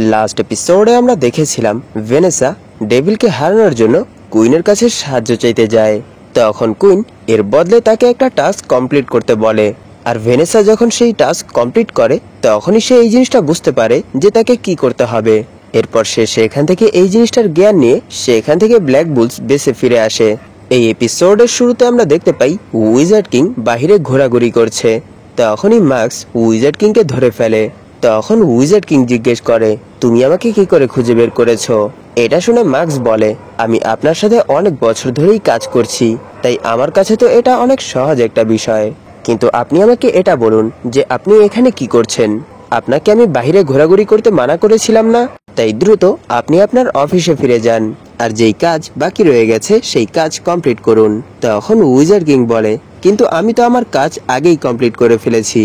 Last এপিসোডে আমরা দেখেছিলাম ভেনেসা ডেভিলকে হারানোর জন্য কুইনের কাছে সাহায্য চাইতে যায়। তখন কুইন এর বদলে তাকে একটা টাস্ক কমপ্লিট করতে বলে, আর ভেনেসা যখন সেই টাস্ক কমপ্লিট করে তখনই সে এই জিনিসটা বুঝতে পারে যে তাকে কি করতে হবে। এরপর সে সেখান থেকে এই জিনিসটার জ্ঞান নিয়ে সেখান থেকে ব্ল্যাক বুলস বেসে ফিরে আসে। এই এপিসোডের শুরুতে আমরা দেখতে পাই উইজার্ড কিং বাহিরে ঘোরাঘুরি করছে। তখনই ম্যাক্স উইজার্ড কিংকে ধরে ফেলে। তখন উইজার্ড কিং জিজ্ঞেস করে, তুমি আমাকে কি করে খুঁজে বের করেছো? এটা শুনে ম্যাক্স বলে, আমি আপনার সাথে অনেক বছর ধরেই কাজ করছি, তাই আমার কাছে তো এটা অনেক সহজ একটা বিষয়। কিন্তু আপনি আমাকে এটা বলুন যে আপনি এখানে কি করছেন? আপনাকে আমি বাইরে ঘোরাঘুরি করতে মানা করেছিলাম না? তাই দ্রুত আপনি আপনার অফিসে ফিরে যান, আর যেই কাজ বাকি রয়ে গেছে সেই কাজ কমপ্লিট করুন। তখন উইজার্ড কিং বলে, কিন্তু আমি তো আমার কাজ আগেই কমপ্লিট করে ফেলেছি।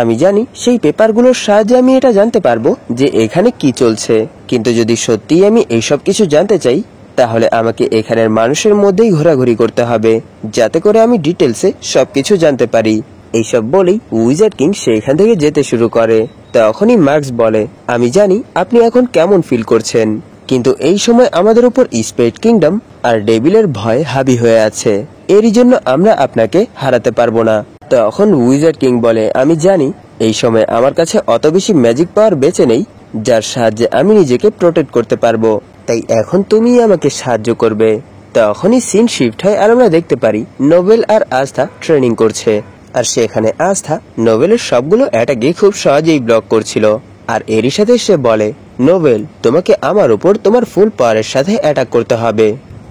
আমি জানি সেই পেপারগুলোর সাহায্যে আমি এটা জানতে পারবো যে এখানে কি চলছে, কিন্তু যদি সত্যিই আমি এইসব কিছু জানতে চাই তাহলে আমাকে এখানের মানুষের মধ্যেই ঘোরাঘুরি করতে হবে, যাতে করে আমি ডিটেলসে সবকিছু জানতে পারি। এইসব বলেই উইজার্ড কিং সেখান থেকে যেতে শুরু করে। তখনই ম্যাক্স বলে, আমি জানি আপনি এখন কেমন ফিল করছেন, কিন্তু এই সময় আমাদের উপর স্পিরিট কিংডম আর ডেভিলের ভয় হাবি হয়ে আছে, এরই জন্য আমরা আপনাকে হারাতে পারবো না। তখন উইজার্ড কিং বলে, আমি জানি এই সময় আমার কাছে অত বেশি ম্যাজিক পাওয়ার বেঁচে নেই যার সাহায্যে আমি নিজেকে প্রোটেক্ট করতে পারবো, তাই এখন তুমিই আমাকে সাহায্য করবে। তখনই সিন শিফট হয় আর আমরা দেখতে পারি নোবেল আর আস্থা ট্রেনিং করছে, আর সেখানে আস্থা নোবেলের সবগুলো অ্যাটাকে খুব সহজেই ব্লক করছিল। আর এরই সাথে সে বলে, নোবেল তোমাকে আমার উপর তোমার ফুল পাওয়ারের সাথে অ্যাটাক করতে হবে।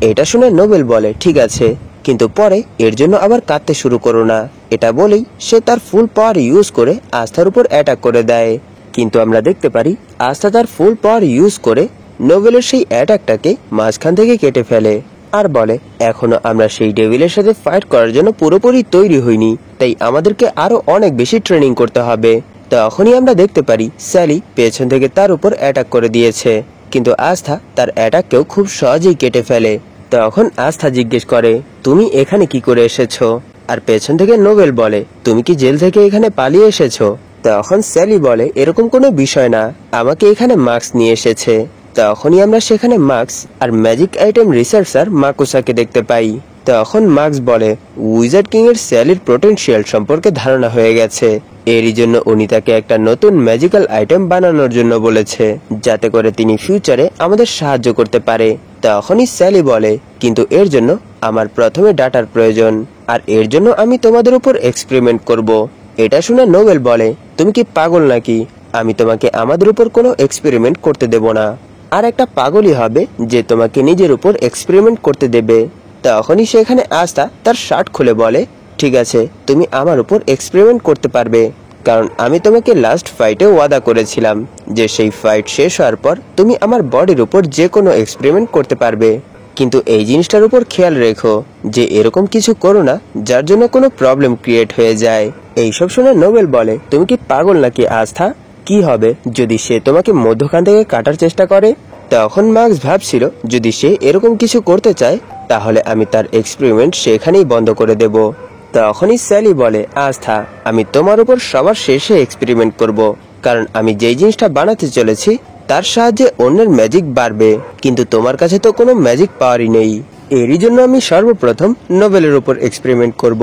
এটা শুনে নোবেল বলে, ঠিক আছে, কিন্তু পরে এর জন্য আবার কাঁদতে শুরু করো না। এটা বলেই সে তার ফুল পাওয়ার ইউজ করে আস্থার উপর অ্যাটাক করে দেয়। কিন্তু আমরা দেখতে পারি আস্থা তার ফুল পাওয়ার ইউজ করে নোবেলের সেই অ্যাটাকটাকে মাঝখান থেকে কেটে ফেলে, আর বলে, এখনো আমরা সেই ডেভিলের সাথে ফাইট করার জন্য পুরোপুরি তৈরি হইনি, তাই আমাদেরকে আরো অনেক বেশি ট্রেনিং করতে হবে। তখনই আমরা দেখতে পারি স্যালি পেছন থেকে তার উপর অ্যাটাক করে দিয়েছে, কিন্তু আস্থা তার অ্যাটাককেও খুব সহজেই কেটে ফেলে। তখন আস্থা জিজ্ঞেস করে, তুমি এখানে কি করে এসেছো? আর পেছন থেকে নোবেল বলে, তুমি কি জেল থেকে এখানে পালিয়ে এসেছো? তখন স্যালি বলে, এরকম কোনো বিষয় না, আমাকে এখানে মাস্ক নিয়ে এসেছে। তখনই আমরা সেখানে মাস্ক আর ম্যাজিক আইটেম রিসার্চার মাকুসাকে দেখতে পাই। তখন মাস্ক বলে, উইজার্ড কিং এর স্যালির পোটেনশিয়াল সম্পর্কে ধারণা হয়ে গেছে, এরই জন্য উনি তাকে একটা নতুন ম্যাজিক্যাল আইটেম বানানোর জন্য বলেছে, যাতে করে তিনি ফিউচারে আমাদের সাহায্য করতে পারে। তখনই স্যালি বলে, কিন্তু এর জন্য আমার প্রথমে ডাটার প্রয়োজন, আর এর জন্য আমি তোমাদের উপর এক্সপেরিমেন্ট করব। এটা শুনে নোবেল বলে, তুমি কি পাগল নাকি? আমি তোমাকে আমাদের উপর কোনো এক্সপেরিমেন্ট করতে দেব না, আর একটা পাগলই হবে যে তোমাকে নিজের উপর এক্সপেরিমেন্ট করতে দেবে। তখনই সেখানে আস্থা তার শার্ট খুলে বলে, ঠিক আছে, তুমি আমার উপর এক্সপেরিমেন্ট করতে পারবে, কারণ আমি তোমাকে লাস্ট ফাইটে ওয়াদা করেছিলাম যে সেই ফাইট শেষ হওয়ার পর তুমি আমার বডির উপর যে কোনো এক্সপেরিমেন্ট করতে পারবে, কিন্তু এই জিনিসটার উপর খেয়াল রেখো যে এরকম কিছু করো না যার জন্য কোনো প্রবলেম ক্রিয়েট হয়ে যায়। এইসব শুনে নোবেল বলে, তুমি কি পাগল নাকি আস্থা? কি হবে যদি সে তোমাকে মধ্যখান থেকে কাটার চেষ্টা করে? তখন মার্কস ভাবছিল, যদি সে এরকম কিছু করতে চায় তাহলে আমি তার এক্সপেরিমেন্ট সেখানেই বন্ধ করে দেব। তখনই স্যালি বলে, আস্থা, আমি তোমার উপর সবার শেষে এক্সপেরিমেন্ট করব, কারণ আমি যেই জিনিসটা বানাতে চলেছি তার সাহায্যে অন্যের ম্যাজিক বাড়বে, কিন্তু তোমার কাছে তো কোনো ম্যাজিক পাওয়ারই নেই, এরই জন্য আমি সর্বপ্রথম নোবেলের উপর এক্সপেরিমেন্ট করব।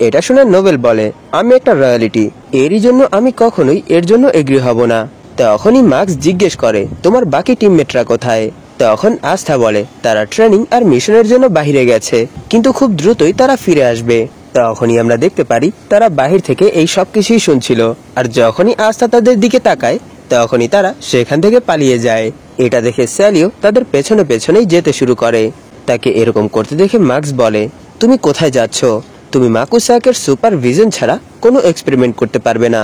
এটা শুনে নোবেল বলে, আমি একটা রয়্যালিটি, এরই জন্য আমি কখনোই এর জন্য এগ্রি হব না। তখনই মার্কস জিজ্ঞেস করে, তোমার বাকি টিমমেটরা কোথায়? তখন আস্থা বলে, তারা ট্রেনিং আর মিশনের জন্য বাহিরে গেছে, কিন্তু খুব দ্রুতই তারা ফিরে আসবে। তখনই আমরা দেখতে পারি তারা বাহির থেকে এই সব কিছুই শুনছিল, আর যখনই আস্থা তাদের দিকে তাকায় তখনই তারা সেখান থেকে পালিয়ে যায়। এটা দেখে স্যালিও তাদের পেছনে পেছনেই যেতে শুরু করে। তাকে এরকম করতে দেখে মার্কস বলে, তুমি কোথায় যাচ্ছ? তুমি মাকুসাকের সুপারভিশন ছাড়া কোনো এক্সপেরিমেন্ট করতে পারবে না।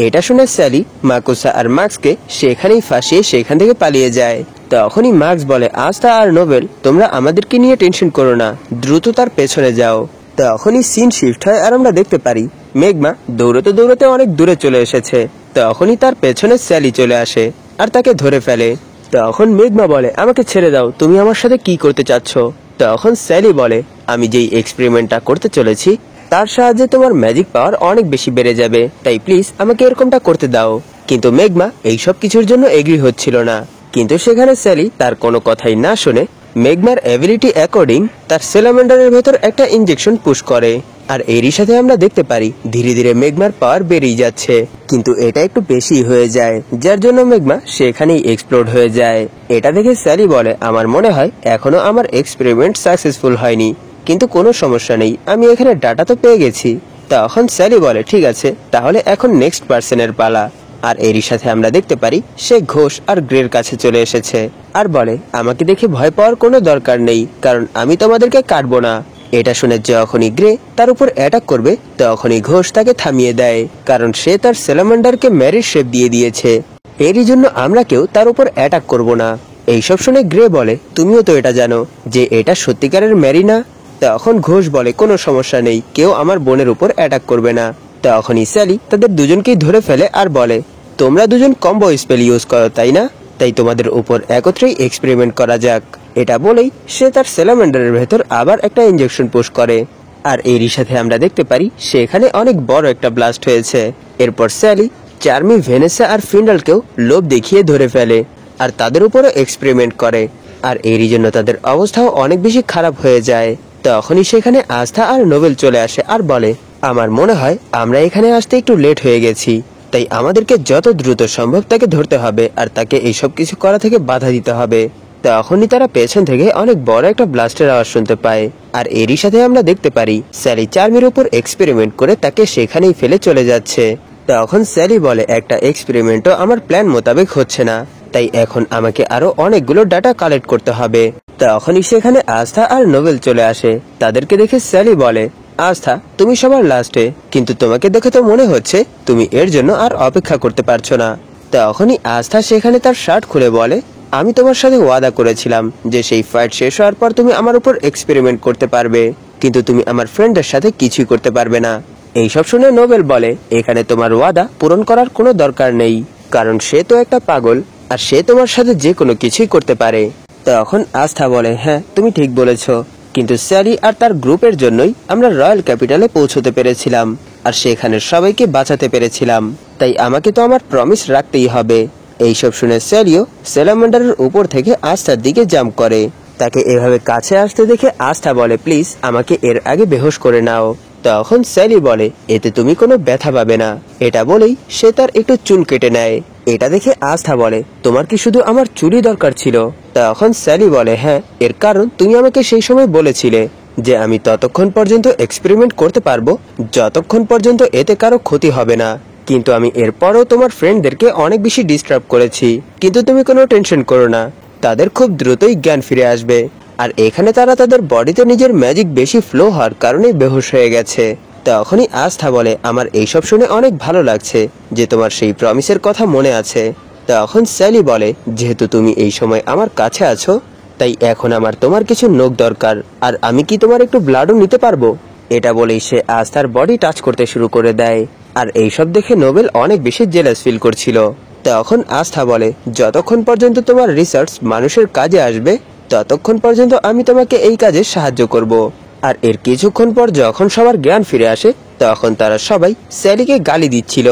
এটা শুনে স্যালি মাকুসা আর মার্কসকে সেখানেই ফাঁসিয়ে সেখান থেকে পালিয়ে যায়। তখনই মার্কস বলে, আস্থা আর নোবেল, তোমরা আমাদেরকে নিয়ে টেনশন করো না, দ্রুত তার পেছনে যাও। তখনই সিন শিফট হয় আর আমরা দেখতে পারি মেঘমা দৌড়তে দৌড়তে অনেক দূরে চলে এসেছে। তখনই তার পেছনে স্যালি চলে আসে আর তাকে ধরে ফেলে। তখন মেঘমা বলে, আমাকে ছেড়ে দাও, তুমি আমার সাথে কি করতে চাচ্ছ? তখন স্যালি বলে, আমি যেই এক্সপেরিমেন্টটা করতে চলেছি তার সাহায্যে তোমার ম্যাজিক পাওয়ার অনেক বেশি বেড়ে যাবে, তাই প্লিজ আমাকে এরকমটা করতে দাও। কিন্তু মেঘমা এইসব কিছুর জন্য এগ্রি হচ্ছিল না। কিন্তু সেখানে স্যালি তার কোনো কথাই না শুনে মেঘমার অ্যাবিলিটি অ্যাকর্ডিং তার স্যালামান্ডারের ভেতর একটা ইনজেকশন পুশ করে। আর এরই সাথে আমরা দেখতে পারি ধীরে ধীরে মেঘমার পাওয়ার বেড়েই যাচ্ছে, কিন্তু এটা একটু বেশি হয়ে যায়, যার জন্য মেঘমা সেখানেই এক্সপ্লোড হয়ে যায়। এটা দেখে স্যালি বলে, আমার মনে হয় এখনো আমার এক্সপেরিমেন্ট সাকসেসফুল হয়নি, কিন্তু কোনো সমস্যা নেই, আমি এখানে ডাটা তো পেয়ে গেছি। তখন স্যালি বলে, ঠিক আছে, তাহলে এখন নেক্সট পার্সনের পালা। আর এরই সাথে আমরা দেখতে পারি সে ঘোষ আর গ্রের কাছে চলে এসেছে আর বলে, আমাকে দেখে ভয় পাওয়ার কোনো দরকার নেই, কারণ আমি তোমাদেরকে কাটবো না। এটা শুনে যখনই গ্রে তার উপর অ্যাটাক করবে তখনই ঘোষ তাকে থামিয়ে দেয়, কারণ সে তার স্যালামান্ডারকে ম্যারির শেপ দিয়ে দিয়েছে। এরই জন্য আমরা কেউ তার উপর অ্যাটাক করব না। এইসব শুনে গ্রে বলে, তুমিও তো এটা জানো যে এটা সত্যিকারের ম্যারি না। তখন ঘোষ বলে, কোনো সমস্যা নেই, কেউ আমার বোনের উপর অ্যাটাক করবে না। তখনই স্যালি তাদের দুজনকেই ধরে ফেলে আর বলে, তোমরা দুজন কম্বো স্পেল ইউজ করো তাই না, তাই তোমাদের উপর একত্রেই এক্সপেরিমেন্ট করা যাক। এটা বলেই সে তার স্যালামান্ডারের ভেতর আবার একটা ইনজেকশন পুশ করে। আর এরই সাথে আমরা দেখতে পারি সেখানে অনেক বড় একটা ব্লাস্ট হয়েছে। এরপর স্যালি, চার্মি, ভেনেসা আর ফিন্ডালকেও লোভ দেখিয়ে ধরে ফেলে আর তাদের উপরও এক্সপেরিমেন্ট করে। আর এরই জন্য তাদের অবস্থাও অনেক বেশি খারাপ হয়ে যায়। তখনই সেখানে আস্থা আর নোবেল চলে আসে আর বলে, আমার মনে হয় আমরা এখানে আসতে একটু লেট হয়ে গেছি, তাই আমাদেরকে যত দ্রুত সম্ভব তাকে ধরতে হবে আর তাকে এইসব কিছু করা থেকে বাধা দিতে হবে। তখনই তারা পেছন থেকে অনেক বড় একটা ব্লাস্টের আওয়াজ শুনতে পায়। আর এরই সাথে আমরা দেখতে পারি স্যালি চার্মির উপর এক্সপেরিমেন্ট করে তাকে সেখানেই ফেলে চলে যাচ্ছে। তখন স্যালি বলে, একটা এক্সপেরিমেন্টও আমার প্ল্যান মোতাবেক হচ্ছে না, তাই এখন আমাকে আরো অনেকগুলো ডাটা কালেক্ট করতে হবে। তখনই সেখানে আস্থা আর নোবেল চলে আসে। তাদেরকে দেখে স্যালি বলে, আস্থা, তুমি সবার লাস্টে, কিন্তু তোমাকে দেখে তো মনে হচ্ছে তুমি এর জন্য আর অপেক্ষা করতে পারছো না। তখনই আস্থা সেখানে তার শার্ট খুলে বলে, আমি তোমার সাথে ওয়াদা করেছিলাম যে সেই ফাইট শেষ হওয়ার পর তুমি আমার উপর এক্সপেরিমেন্ট করতে পারবে, কিন্তু তুমি আমার ফ্রেন্ডের সাথে কিছুই করতে পারবে না। এইসব শুনে নোবেল বলে, এখানে তোমার ওয়াদা পূরণ করার কোনো দরকার নেই, কারণ সে তো একটা পাগল আর সে তোমার সাথে যে কোনো কিছুই করতে পারে। তখন আস্থা বলে, হ্যাঁ তুমি ঠিক বলেছ, কিন্তু স্যালি আর তার গ্রুপের জন্যই আমরা রয়্যাল ক্যাপিটালে পৌঁছতে পেরেছিলাম আর সেখানে সবাইকে বাঁচাতে পেরেছিলাম, তাই আমাকে তো আমার প্রমিস রাখতেই হবে। এইসব শুনে স্যালিও স্যালামান্ডারের উপর থেকে আস্থার দিকে জাম্প করে। তাকে এভাবে কাছে আসতে দেখে আস্থা বলে, প্লিজ আমাকে এর আগে বেহুশ করে নাও। তখন স্যালি বলে, এতে তুমি কোনো ব্যথা পাবে না। এটা বলেই সে তার একটু চুল কেটে নেয়। এটা দেখে আস্থা বলে, তোমার কি শুধু আমার চুলই দরকার ছিল? তখন স্যালি বলে, হ্যাঁ, এর কারণ তুমি আমাকে সেই সময় বলেছিলে যে আমি ততক্ষণ পর্যন্ত এক্সপেরিমেন্ট করতে পারবো যতক্ষণ পর্যন্ত এতে কারো ক্ষতি হবে না, কিন্তু আমি এরপরও তোমার ফ্রেন্ডদেরকে অনেক বেশি ডিস্টার্ব করেছি। কিন্তু তুমি কোনো টেনশন করো না, তাদের খুব দ্রুতই জ্ঞান ফিরে আসবে। আর এখানে তারা তাদের বডিতে নিজের ম্যাজিক বেশি ফ্লো হওয়ার কারণে বেহুশ হয়ে গেছে। তখনই আস্থা বলে, আমার এইসব শুনে অনেক ভালো লাগছে যে তোমার সেই প্রমিসের কথা মনে আছে। তখন স্যালি বলে, যেহেতু তুমি এই সময় আমার কাছে আছো, তাই এখন আমার তোমার কিছু নখ দরকার, আর আমি কি তোমার একটু ব্লাডও নিতে পারবো? এটা বলেই সে আস্থার বডি টাচ করতে শুরু করে দেয়। আর এইসব দেখে নোবেল অনেক বেশি জেলাস ফিল করছিল। তখন আস্থা বলে, যতক্ষণ পর্যন্ত তোমার রিসার্চ মানুষের কাজে আসবে ততক্ষণ পর্যন্ত আমি তোমাকে এই কাজে সাহায্য করব। আর এর কিছুক্ষণ পর যখন সবার জ্ঞান ফিরে আসে তখন তারা সবাই স্যালিকে গালি দিচ্ছিল।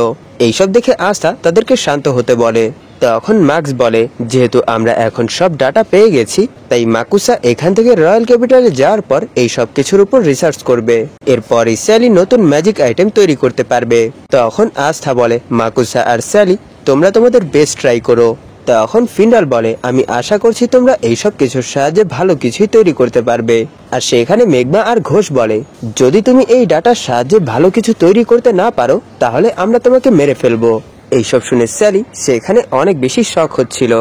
এইসব দেখে আস্থা তাদেরকে শান্ত হতে বলে। তখন ম্যাক্স বলে, যেহেতু আমরা এখন সব ডাটা পেয়ে গেছি, তাই মাকুসা এখান থেকে রয়্যাল ক্যাপিটালে যাওয়ার পর এই সব কিছুর উপর রিসার্চ করবে। এরপরই স্যালি নতুন ম্যাজিক আইটেম তৈরি করতে পারবে। তখন আস্থা বলে, মাকুসা আর স্যালি, তোমরা তোমাদের বেস্ট ট্রাই করো। তখন ফিন্ডাল বলে, আমি আশা করছি তোমরা এইসব কিছুর সাহায্যে ভালো কিছুই তৈরি করতে পারবে। আর সেখানে মেঘমা আর ঘোষ বলে, যদি তুমি এই ডাটার সাহায্যে ভালো কিছু তৈরি করতে না পারো তাহলে আমরা তোমাকে মেরে ফেলবো। এইসব শুনে স্যালি সেখানে অনেক বেশি শক হচ্ছিল।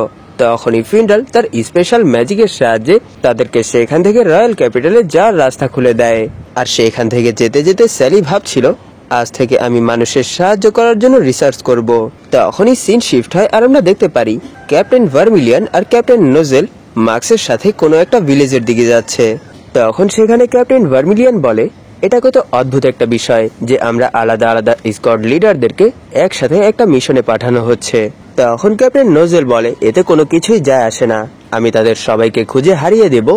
তখনই ফিন্ডাল তার স্পেশাল ম্যাজিকের সাহায্যে তাদেরকে সেখান থেকে রয়্যাল ক্যাপিটালে যাওয়ার রাস্তা খুলে দেয়। আর সেখান থেকে যেতে যেতে স্যালি ভাবছিল, আজ থেকে আমি মানুষের সাহায্য করার জন্য রিসার্চ করব। তখনই সিন শিফট হয় আর আমরা দেখতে পারি ক্যাপ্টেন ভার্মিলিয়ান আর ক্যাপ্টেন নোজেল মার্কসের সাথে কোনো একটা ভিলেজের দিকে যাচ্ছে। তখন সেখানে ক্যাপ্টেন ভার্মিলিয়ান বলে, এটা কত অদ্ভুত একটা বিষয় যে আমরা আলাদা আলাদা স্কোয়াড লিডারদেরকে একসাথে একটা মিশনে পাঠানো হচ্ছে। তখন ক্যাপ্টেন নোজেল বলে, এতে কোনো কিছুই যায় আসে না, আমি তাদের সবাইকে খুঁজে হারিয়ে দেব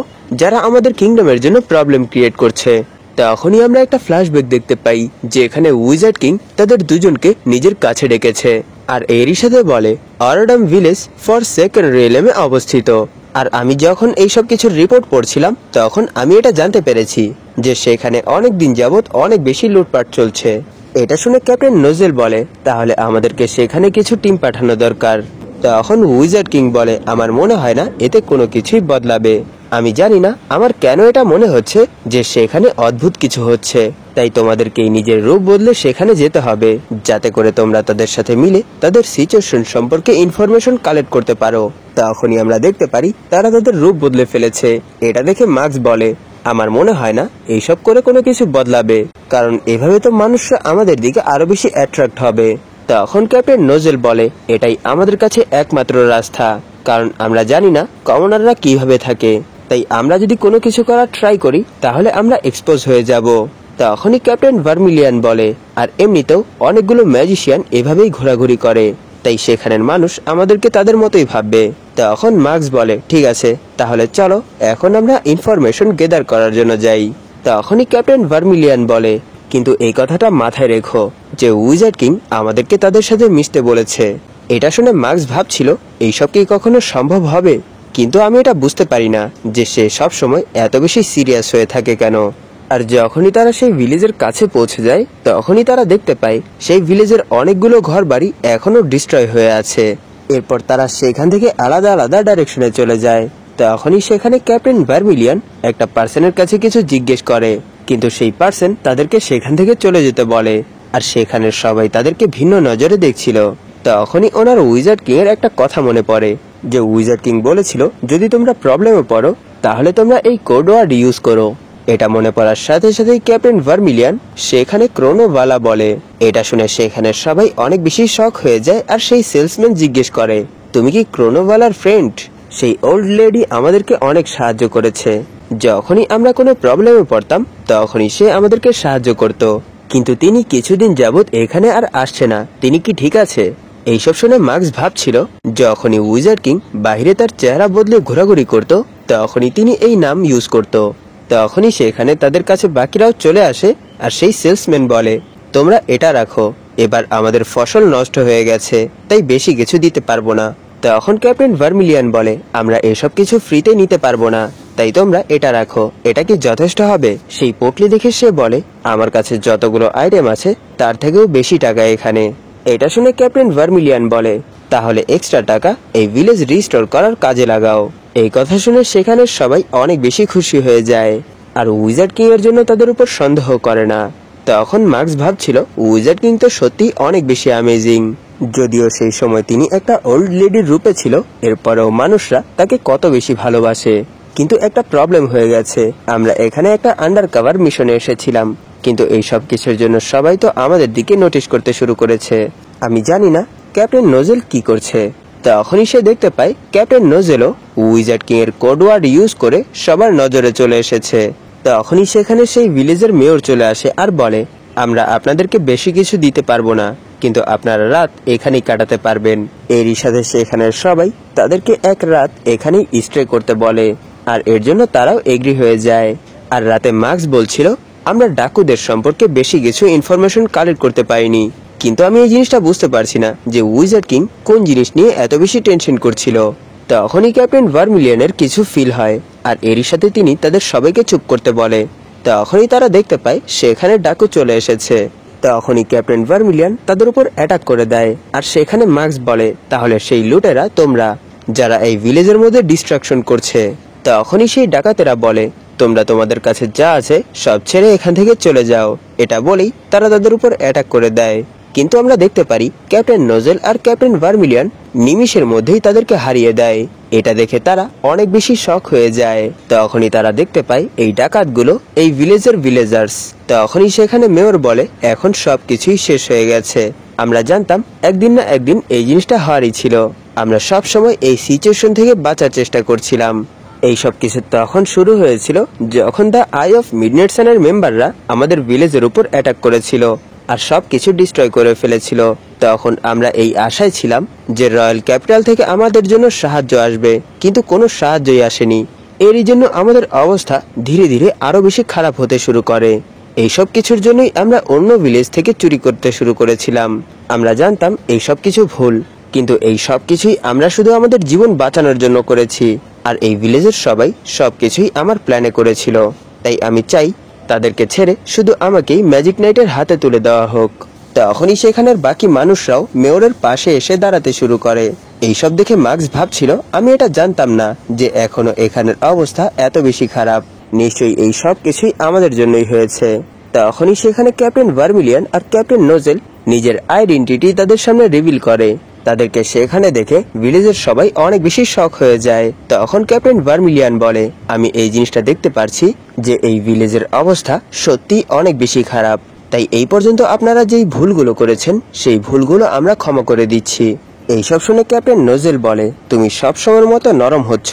যারা আমাদের কিংডমের জন্য প্রবলেম ক্রিয়েট করছে। তখনই আমরা একটা ফ্ল্যাশব্যাক দেখতে পাই, যেখানে উইজার্ড কিং তাদের দুজনকে নিজের কাছে ডেকেছে আর এরই সাথে বলে অরডাম ভিলেজ ফর সেকেন্ড রিয়েলেমে অবস্থিত। আর আমি যখন এইসব কিছুর রিপোর্ট পড়ছিলাম তখন আমি এটা জানতে পেরেছি যে সেখানে অনেক দিন যাবত অনেক বেশি লুটপাট চলছে। এটা শুনে ক্যাপ্টেন নোজেল বলে তাহলে আমাদেরকে সেখানে কিছু টিম পাঠানো দরকার। তখন উইজার্ড কিং বলে আমার মনে হয় না এতে কোনো কিছুই বদলাবে। আমি জানি না আমার কেন এটা মনে হচ্ছে যে সেখানে অদ্ভুত কিছু হচ্ছে, তাই তোমাদেরকেই নিজের রূপ বদলে সেখানে যেতে হবে যাতে করে তোমরা তাদের সাথে মিলে তাদের সিচুয়েশন সম্পর্কে ইনফরমেশন কালেক্ট করতে পারো। তখনই আমরা দেখতে পারি তারা তাদের রূপ বদলে ফেলেছে। এটা দেখে মার্কস বলে আমার মনে হয় না এইসব করে কোনো কিছু বদলাবে, কারণ এভাবে তো মানুষরা আমাদের দিকে আরো বেশি অ্যাট্রাক্ট হবে। তখন ক্যাপ্টেন নোজেল বলে এটাই আমাদের কাছে একমাত্র রাস্তা, কারণ আমরা জানি না কমনাররা কিভাবে থাকে, তাই আমরা যদি কোনো কিছু করার ট্রাই করি তাহলে আমরা এক্সপোজ হয়ে যাব। তখনই ক্যাপ্টেন ভার্মিলিয়ান বলে আর এমনিতেও অনেকগুলো ম্যাজিশিয়ান এভাবেই ঘোরাঘুরি করে, তাই সেখানের মানুষ আমাদেরকে তাদের মতোই ভাববে। তখন মার্কস বলে ঠিক আছে তাহলে চলো এখন আমরা ইনফরমেশন গেদার করার জন্য যাই। তখনই ক্যাপ্টেন ভার্মিলিয়ান বলে কিন্তু এই কথাটা মাথায় রেখো যে উইজার্ড কিং আমাদেরকে তাদের সাথে মিশতে বলেছে। এটা শুনে মার্কস ভাবছিল এইসব কি কখনো সম্ভব হবে, কিন্তু আমি এটা বুঝতে পারি না যে সে সব সময় এত বেশি সিরিয়াস হয়ে থাকে কেন। আর যখনই তারা সেই ভিলেজের কাছে পৌঁছে যায় তখনই তারা দেখতে পায় সেই ভিলেজের অনেকগুলো ঘর বাড়ি এখনো ডিস্ট্রয় হয়ে আছে। এরপর তারা সেখান থেকে আলাদা আলাদা ডাইরেকশনে চলে যায়। তখনই সেখানে ক্যাপ্টেন ভার্মিলিয়ান একটা পার্সনের কাছে কিছু জিজ্ঞেস করে, কিন্তু সেই পার্সন তাদেরকে সেখান থেকে চলে যেতে বলে। আর সেখানের সবাই তাদেরকে ভিন্ন নজরে দেখছিল। তখনই ওনার উইজার্ড কিং এর একটা কথা মনে পড়ে যে উইজার্ড কিং বলেছিল যদি তোমরা প্রবলেমে পড়ো তাহলে তোমরা এই কোড ওয়ার্ড ইউজ করো। এটা মনে পড়ার সাথে সাথেই ক্যাপ্টেন ভার্মিলিয়ান সেখানে ক্রোনোভালা বলে। এটা শুনে সেখানে সবাই অনেক বেশি শক হয়ে যায় আর সেই সেলসম্যান জিজ্ঞেস করে তুমি কি ক্রোনোভালার ফ্রেন্ড? সেই ওল্ড লেডি আমাদেরকে অনেক সাহায্য করেছে, যখনই আমরা কোনো প্রবলেমে পড়তাম তখনই সে আমাদেরকে সাহায্য করত, কিন্তু তিনি কিছুদিন যাবত এখানে আর আসছে না, তিনি কি ঠিক আছে? এইসব শুনে মার্কস ভাবছিল যখনই উইজার্ড কিং বাহিরে তার চেহারা বদলে ঘোরাঘুরি করত তখনই তিনি এই নাম ইউজ করত। তখনই সেখানে তাদের কাছে বাকিরাও চলে আসে আর সেই সেলসম্যান বলে তোমরা এটা রাখো, এবার আমাদের ফসল নষ্ট হয়ে গেছে তাই বেশি কিছু দিতে পারবো না। তখন ক্যাপ্টেন ভার্মিলিয়ান বলে আমরা এসব কিছু ফ্রিতে নিতে পারবো না, তাই তোমরা এটা রাখো, এটা কি যথেষ্ট হবে? সেই পোটলি দেখে সে বলে আমার কাছে যতগুলো আইটেম আছে তার থেকেও বেশি টাকা এখানে। এটা শুনে ক্যাপ্টেন ভার্মিলিয়ান বলে তাহলে এক্সট্রা টাকা এই ভিলেজ রিস্টোর করার কাজে লাগাও। এই কথা শুনে সেখানে সবাই অনেক বেশি খুশি হয়ে যায় আর উইজার্ড কিং এর জন্য তাদের উপর সন্দেহ করে না। তখন মার্কস ভাবছিল উইজার্ড কিং তো সত্যি অনেক বেশি অ্যামেজিং, যদিও সেই সময় তিনি একটা ওল্ড লেডির রূপে ছিল, এরপরেও মানুষরা তাকে কত বেশি ভালোবাসে। কিন্তু একটা প্রবলেম হয়ে গেছে, আমরা এখানে একটা আন্ডার কভার মিশনে এসেছিলাম, কিন্তু এই সব কিছুর জন্য সবাই তো আমাদের দিকে নোটিশ করতে শুরু করেছে। আমি জানি না ক্যাপ্টেন নোজেল কি করছে। তখনই সে দেখতে পায় ক্যাপ্টেন নোজেলও উইজার্ড কিং এর কোড ওয়ার্ড ইউজ করে সবার নজরে চলে এসেছে। তখনই সেখানে সেই ভিলেজের মেয়র চলে আসে আর বলে আমরা আপনাদেরকে বেশি কিছু দিতে পারবো না, কিন্তু আপনারা রাত এখানেই কাটাতে পারবেন। এরই সাথে সেখানের সবাই তাদেরকে এক রাত এখানেই স্টে করতে বলে আর এর জন্য তারাও এগ্রি হয়ে যায়। আর রাতে মার্কস বলছিল আমরা ডাকুদের সম্পর্কে বেশি কিছু ইনফরমেশন কালেক্ট করতে পারিনি, কিন্তু আমি এই জিনিসটা বুঝতে পারছি না যে উইজার্ড কিং কোন জিনিস নিয়ে এত বেশি টেনশন করছিল। তখনই ক্যাপ্টেন ভার্মিলিয়ানের কিছু ফিল হয় আর এরই সাথে তিনি তাদের সবাইকে চুপ করতে বলে। তখনই তারা দেখতে পায় সেখানে ডাকু চলে এসেছে। তখনই ক্যাপ্টেন ভার্মিলিয়ান তাদের উপর অ্যাটাক করে দেয় আর সেখানে মার্কস বলে তাহলে সেই লুটেরা তোমরা যারা এই ভিলেজের মধ্যে ডিস্ট্রাকশন করছে। তখনই সেই ডাকাতেরা বলে তোমরা তোমাদের কাছে যা আছে সব ছেড়ে এখান থেকে চলে যাও। এটা বলেই তারা তাদের উপর অ্যাটাক করে দেয়, কিন্তু আমরা দেখতে পারি ক্যাপ্টেন নোজেল আর ক্যাপ্টেন ভার্মিলিয়ান নিমিষের মধ্যেই তাদেরকে হারিয়ে দেয়। এটা দেখে তারা অনেক বেশি শক হয়ে যায়। তখনই তারা দেখতে পায় এই ডাকাতগুলো এই ভিলেজের ভিলেজার্স। তখনই সেখানে মেয়র বলে এখন সবকিছুই শেষ হয়ে গেছে, আমরা জানতাম একদিন না একদিন এই জিনিসটা হওয়ারই ছিল, আমরা সব সময় এই সিচুয়েশন থেকে বাঁচার চেষ্টা করছিলাম। এই সব কিছু তখন শুরু হয়েছিল যখন দ্য আই অফ মিডনাইট সানের মেম্বাররা আমাদের ভিলেজের উপর অ্যাটাক করেছিল আর সবকিছু ডিস্ট্রয় করে ফেলেছিল। তখন আমরা এই আশায় ছিলাম যে রয়্যাল ক্যাপিটাল থেকে আমাদের জন্য সাহায্য আসবে, কিন্তু কোনো সাহায্যই আসেনি। এরই জন্য আমাদের অবস্থা ধীরে ধীরে আরো বেশি খারাপ হতে শুরু করে। এইসব কিছুর জন্যই আমরা অন্য ভিলেজ থেকে চুরি করতে শুরু করেছিলাম। আমরা জানতাম এইসব কিছু ভুল, কিন্তু এই সব কিছুই আমরা শুধু আমাদের জীবন বাঁচানোর জন্য করেছি। আর এই ভিলেজের সবাই সবকিছুই আমার প্ল্যানে করেছিল। তাই আমি চাই তাদেরকে ছেড়ে শুধু আমাকেই ম্যাজিক নাইটের হাতে তুলে দেওয়া হোক। তখনই সেখানের বাকি মানুষরাও মেয়রের পাশে এসে দাঁড়াতে শুরু করে। এইসব দেখে মার্কস ভাবছিল, আমি এটা জানতাম না যে এখনো এখানের অবস্থা এত বেশি খারাপ। নিশ্চয়ই এই সব কিছুই আমাদের জন্যই হয়েছে। তখনই সেখানে ক্যাপ্টেন ভার্মিলিয়ান আর ক্যাপ্টেন নোজেল নিজের আইডেন্টিটি তাদের সামনে রিভিল করে। তাদেরকে সেখানে দেখে ভিলেজের সবাই অনেক বেশি শক হয়ে যায়। তখন ক্যাপ্টেন ভার্মিলিয়ান বলে, আমি এই জিনিসটা দেখতে পারছি যে এই ভিলেজের অবস্থা সত্যি অনেক বেশি খারাপ। তাই এই পর্যন্ত আপনারা যেই ভুলগুলো করেছেন সেই ভুলগুলো আমরা ক্ষমা করে দিচ্ছি। এইসব শুনে ক্যাপ্টেন নোজেল বলে, তুমি সব সময়ের মতো নরম হচ্ছ।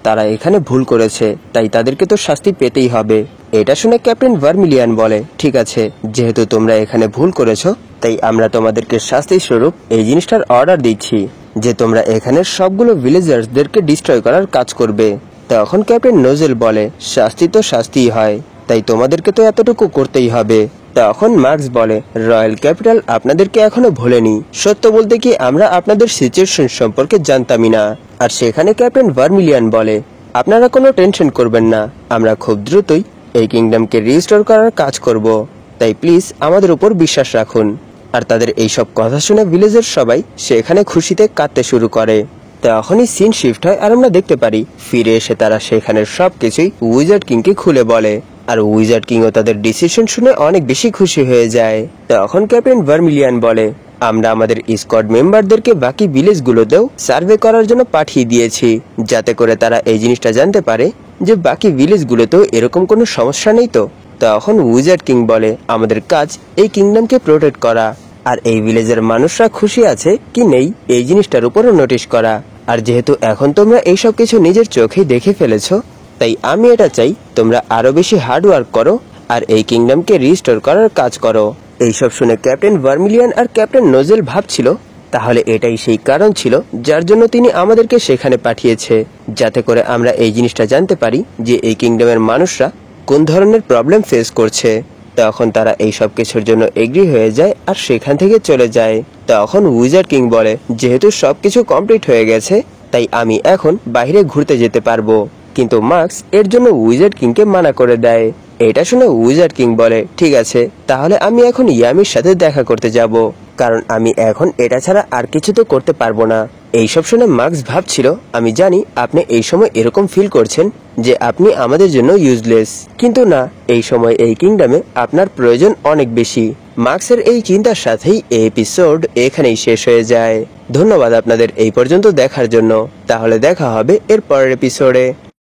তারা এখানে ভুল করেছে, তাই তাদেরকে তো শাস্তি পেতেই হবে। এটা শুনে ক্যাপ্টেন ভার্মিলিয়ান বলে, ঠিক আছে, যেহেতু তোমরা এখানে ভুল করেছো, তাই আমরা তোমাদেরকে শাস্তি স্বরূপ এই জিনিসটার অর্ডার দিচ্ছি যে তোমরা এখানের সবগুলো ভিলেজার্সদেরকে ডিস্ট্রয় করার কাজ করবে। তখন ক্যাপ্টেন নোজেল বলে, শাস্তি তো শাস্তিই হয়, তাই তোমাদেরকে তো এতটুকু করতেই হবে। তখন মার্কস বলে, রয়্যাল ক্যাপিটাল আপনাদেরকে এখনো ভোলেনি। সত্য বলতে কি আমরা আপনাদের সিচুয়েশন সম্পর্কে জানতামই না। আর সেখানে ক্যাপ্টেন ভার্মিলিয়ান বলে, আপনারা কোনো টেনশন করবেন না, আমরা খুব দ্রুতই এই কিংডমকে রিস্টোর করার কাজ করব। তাই প্লিজ আমাদের উপর বিশ্বাস রাখুন। আর তাদের এইসব কথা শুনে ভিলেজের সবাই সেখানে খুশিতে কাঁদতে শুরু করে। তখনই সিন শিফট হয় আর আমরা দেখতে পারি ফিরে এসে তারা সেখানের সবকিছুই উইজার্ড কিংকে খুলে বলে। আর উইজার্ড কিংও তাদের ডিসিশন শুনে অনেক বেশি খুশি হয়ে যায়। তখন ক্যাপ্টেন ভার্মিলিয়ান বলে, আমরা আমাদের স্কোয়াড মেম্বারদেরকে বাকি ভিলেজগুলোতেও সার্ভে করার জন্য পাঠিয়ে দিয়েছি, যাতে করে তারা এই জিনিসটা জানতে পারে যে বাকি ভিলেজগুলোতেও এরকম কোনো সমস্যা নেই। তো তখন উইজার্ড কিং বলে, আমাদের কাজ এই কিংডমকে প্রোটেক্ট করা, আর এই ভিলেজের মানুষরা খুশি আছে কি নেই এই জিনিসটার উপরও নোটিশ করা। আর যেহেতু এখন তোমরা এইসব কিছু নিজের চোখেই দেখে ফেলেছো, তাই আমি এটা চাই তোমরা আরো বেশি হার্ড ওয়ার্ক করো আর এই কিংডমকে রিস্টোর করার কাজ করো। এইসব শুনে ক্যাপ্টেন ভার্মিলিয়ান আর ক্যাপ্টেন নোজেল ভাবছিল, তাহলে এটাই সেই কারণ ছিল যার জন্য তিনি আমাদেরকে সেখানে পাঠিয়েছে, যাতে করে আমরা এই জিনিসটা জানতে পারি যে এই কিংডমের মানুষরা কোন ধরনের প্রবলেম ফেস করছে। তখন তারা এই সব কিছুর জন্য এগ্রি হয়ে যায় আর সেখান থেকে চলে যায়। তখন উইজার্ড কিং বলে, যেহেতু সবকিছু কমপ্লিট হয়ে গেছে, তাই আমি এখন বাইরে ঘুরতে যেতে পারবো। কিন্তু মার্কস এর জন্য উইজার্ড কিংকে মানা করে দেয়। এটা শুনে উইজার্ড কিং বলে, ঠিক আছে, তাহলে আমি এখন ইয়ামির সাথে দেখা করতে যাব, কারণ আমি এখন এটা ছাড়া আর কিছু তো করতে পারবো না। এইসব শুনে মার্কস ভাবছিল, আমি জানি আপনি এই সময় এরকম ফিল করছেন যে আপনি আমাদের জন্য ইউজলেস, কিন্তু না, এই সময় এই কিংডমে আপনার প্রয়োজন অনেক বেশি। মার্কসের এই চিন্তার সাথেই এই এপিসোড এখানেই শেষ হয়ে যায়। ধন্যবাদ আপনাদের এই পর্যন্ত দেখার জন্য। তাহলে দেখা হবে এর পরের এপিসোডে।